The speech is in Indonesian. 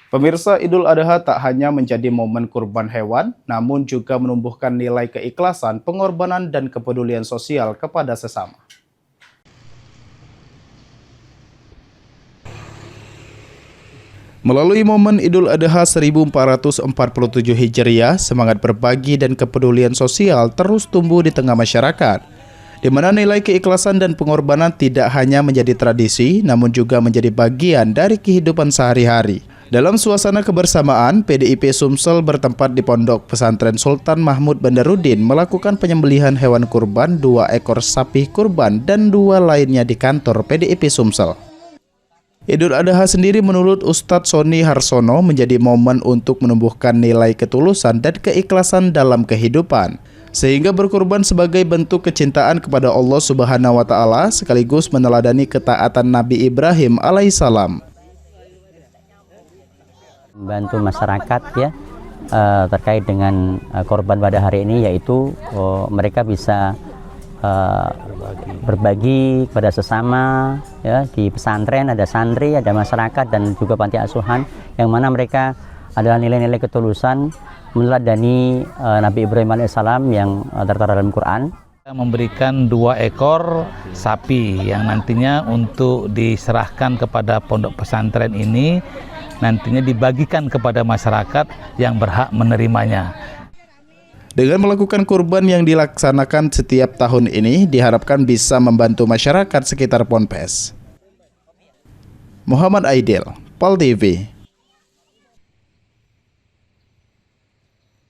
Pemirsa, Idul Adha tak hanya menjadi momen kurban hewan, namun juga menumbuhkan nilai keikhlasan, pengorbanan, dan kepedulian sosial kepada sesama. Melalui momen Idul Adha 1447 Hijriah, semangat berbagi dan kepedulian sosial terus tumbuh di tengah masyarakat, di mana nilai keikhlasan dan pengorbanan tidak hanya menjadi tradisi, namun juga menjadi bagian dari kehidupan sehari-hari. Dalam suasana kebersamaan, PDIP Sumsel bertempat di Pondok Pesantren Sultan Mahmud Bandarudin melakukan penyembelihan hewan kurban 2 ekor sapi kurban dan 2 lainnya di kantor PDIP Sumsel. Idul Adha sendiri menurut Ustadz Sony Harsono menjadi momen untuk menumbuhkan nilai ketulusan dan keikhlasan dalam kehidupan, sehingga berkurban sebagai bentuk kecintaan kepada Allah Subhanahu wa Ta'ala sekaligus meneladani ketaatan Nabi Ibrahim alaihissalam. Membantu masyarakat ya terkait dengan korban pada hari ini, yaitu mereka bisa berbagi kepada sesama ya. Di pesantren ada santri, ada masyarakat, dan juga panti asuhan, yang mana mereka adalah nilai-nilai ketulusan meneladani Nabi Ibrahim alaihissalam yang tertera dalam Quran. Memberikan 2 ekor sapi yang nantinya untuk diserahkan kepada pondok pesantren ini, nantinya dibagikan kepada masyarakat yang berhak menerimanya. Dengan melakukan kurban yang dilaksanakan setiap tahun ini, diharapkan bisa membantu masyarakat sekitar Ponpes. Muhammad Aidil, PAL TV.